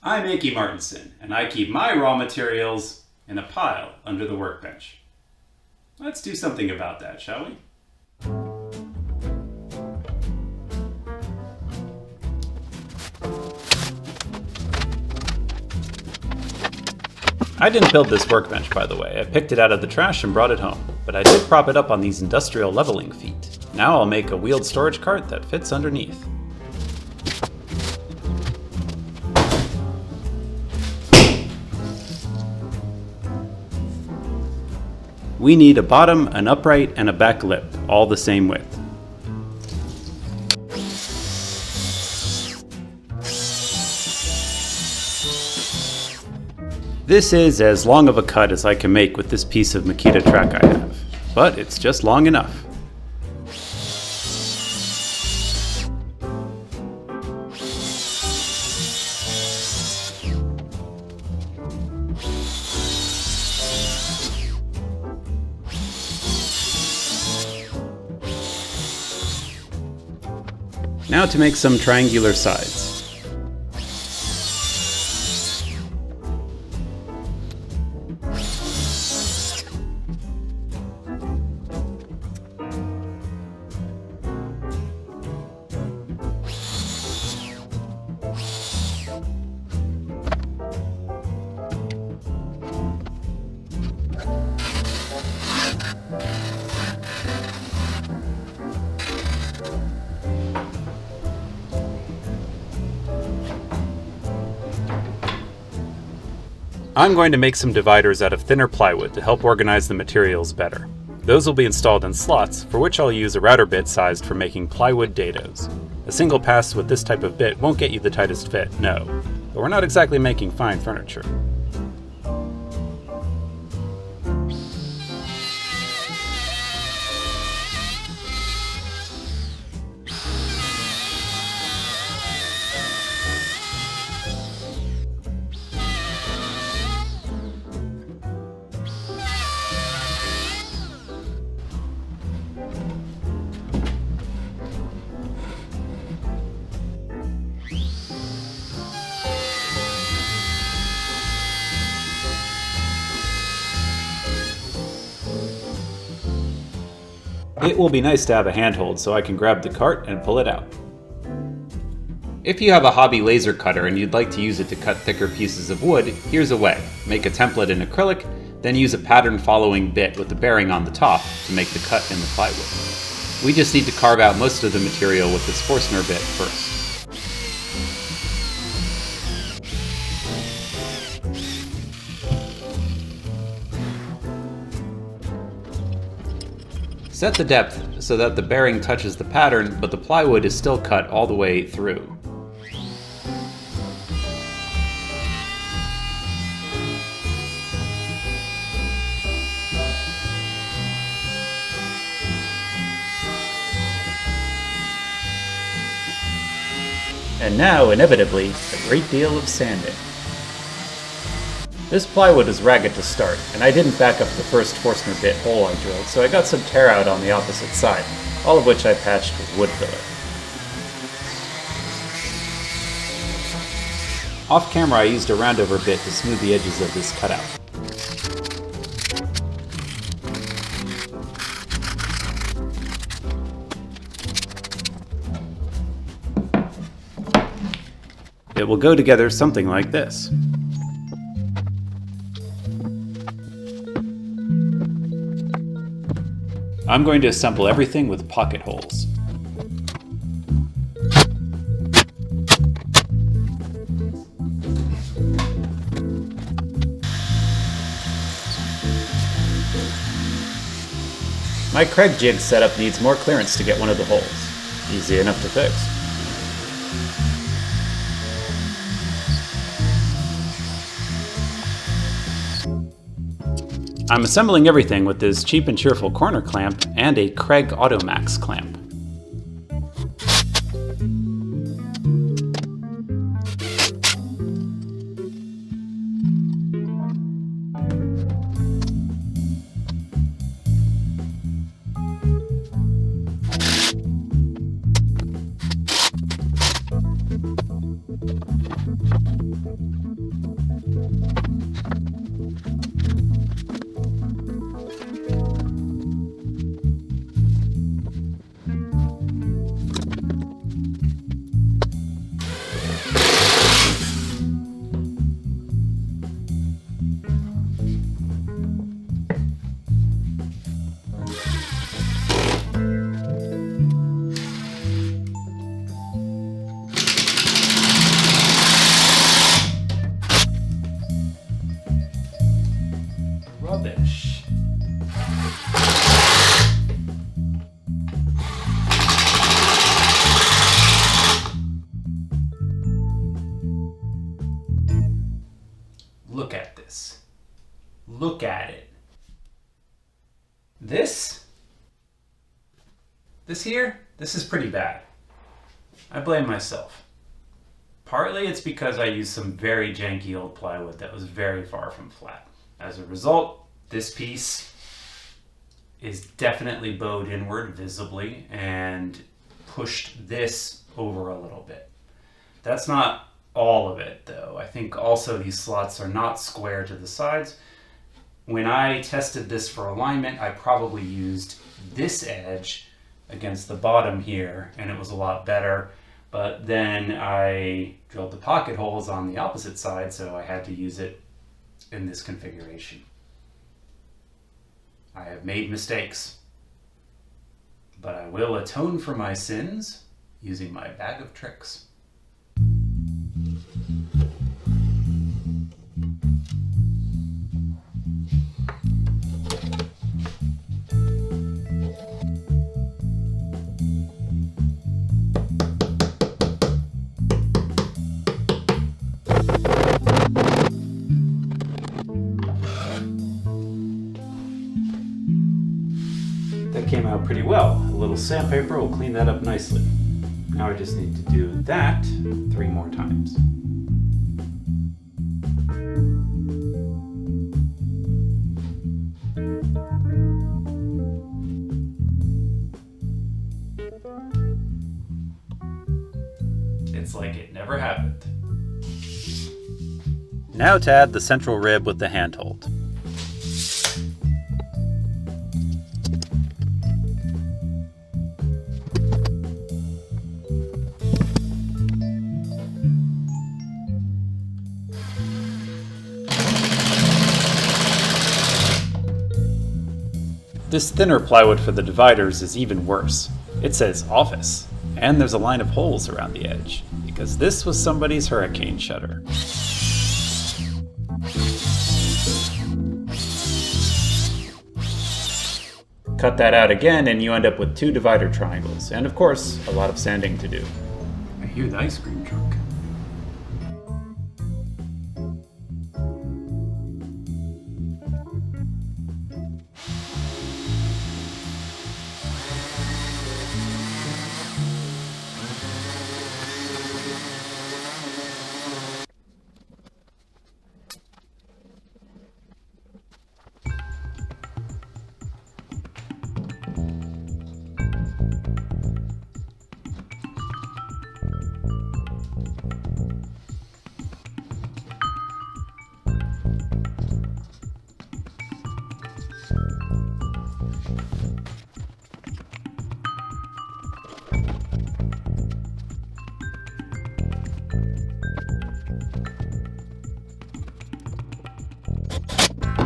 I'm Icky Martinson, and I keep my raw materials in a pile under the workbench. Let's do something about that, shall we? I didn't build this workbench, by the way. I picked it out of the trash and brought it home. But I did prop it up on these industrial leveling feet. Now I'll make a wheeled storage cart that fits underneath. We need a bottom, an upright, and a back lip, all the same width. This is as long of a cut as I can make with this piece of Makita track I have, but it's just long enough. Now to make some triangular sides. I'm going to make some dividers out of thinner plywood to help organize the materials better. Those will be installed in slots, for which I'll use a router bit sized for making plywood dados. A single pass with this type of bit won't get you the tightest fit, no, but we're not exactly making fine furniture. It will be nice to have a handhold so I can grab the cart and pull it out. If you have a hobby laser cutter and you'd like to use it to cut thicker pieces of wood, here's a way. Make a template in acrylic, then use a pattern following bit with the bearing on the top to make the cut in the plywood. We just need to carve out most of the material with this Forstner bit first. Set the depth so that the bearing touches the pattern, but the plywood is still cut all the way through. And now, inevitably, a great deal of sanding. This plywood was ragged to start, and I didn't back up the first Forstner bit hole I drilled, so I got some tear out on the opposite side, all of which I patched with wood filler. Off camera I used a roundover bit to smooth the edges of this cutout. It will go together something like this. I'm going to assemble everything with pocket holes. My Craig jig setup needs more clearance to get one of the holes. Easy enough to fix. I'm assembling everything with this cheap and cheerful corner clamp and a Craig Automax clamp. this. Look at it. This here, this is pretty bad. I blame myself. Partly it's because I used some very janky old plywood that was very far from flat. As a result, this piece is definitely bowed inward visibly and pushed this over a little bit. That's not all of it though. I think also these slots are not square to the sides. When I tested this for alignment, I probably used this edge against the bottom here and it was a lot better. But then I drilled the pocket holes on the opposite side, so I had to use it in this configuration. I have made mistakes, but I will atone for my sins using my bag of tricks. That came out pretty well. A little sandpaper will clean that up nicely. Now I just need to do that 3 more times. It's like it never happened. Now to add the central rib with the handhold. This thinner plywood for the dividers is even worse. It says office, and there's a line of holes around the edge, because this was somebody's hurricane shutter. Cut that out again and you end up with 2 divider triangles, and of course, a lot of sanding to do. I hear the ice cream truck.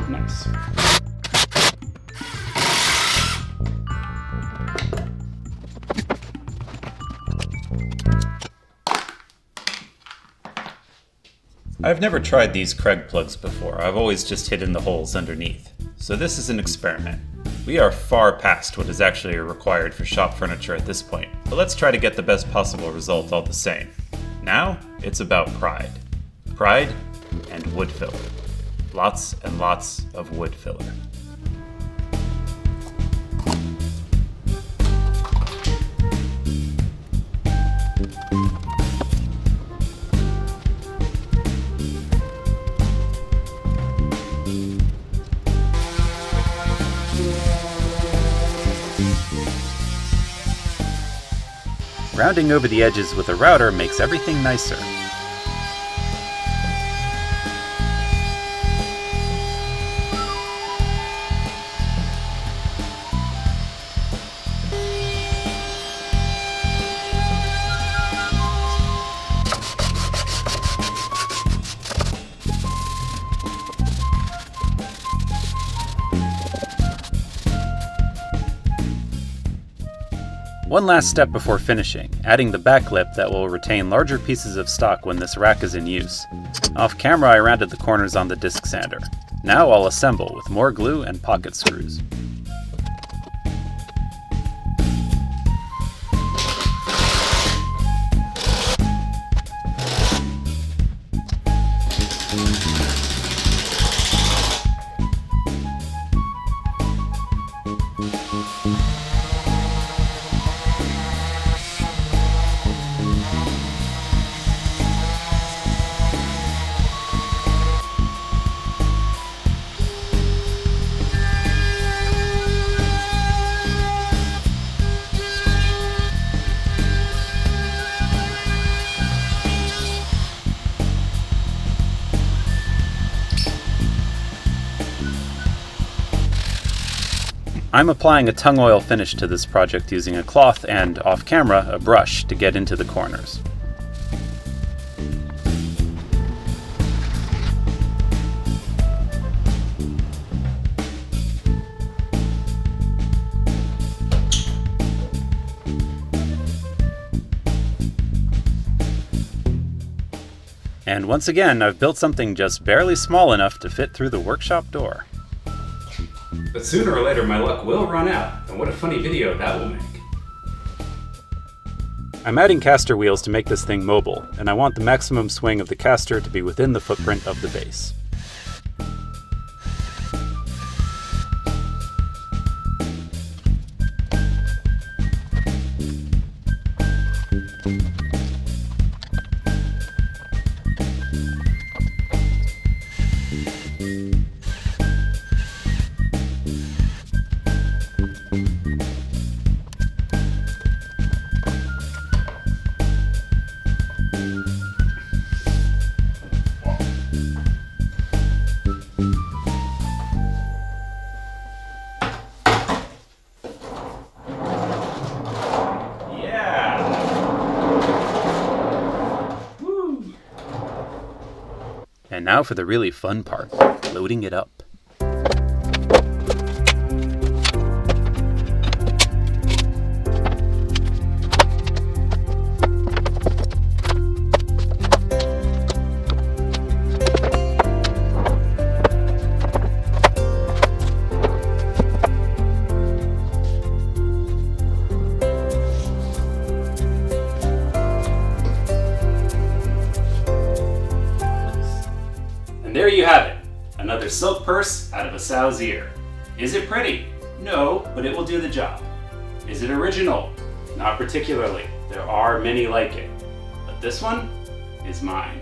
Nice. I've never tried these Kreg plugs before. I've always just hidden the holes underneath. So this is an experiment. We are far past what is actually required for shop furniture at this point, but let's try to get the best possible result all the same. Now, it's about pride. Pride and wood filler. Lots and lots of wood filler. Rounding over the edges with a router makes everything nicer. One last step before finishing, adding the back lip that will retain larger pieces of stock when this rack is in use. Off camera I rounded the corners on the disc sander. Now I'll assemble with more glue and pocket screws. I'm applying a tung oil finish to this project using a cloth and, off camera, a brush to get into the corners. And once again, I've built something just barely small enough to fit through the workshop door. But sooner or later my luck will run out, and what a funny video that will make. I'm adding caster wheels to make this thing mobile, and I want the maximum swing of the caster to be within the footprint of the base. And now for the really fun part, loading it up. And there you have it, another silk purse out of a sow's ear. Is it pretty? No, but it will do the job. Is it original? Not particularly. There are many like it. But this one is mine.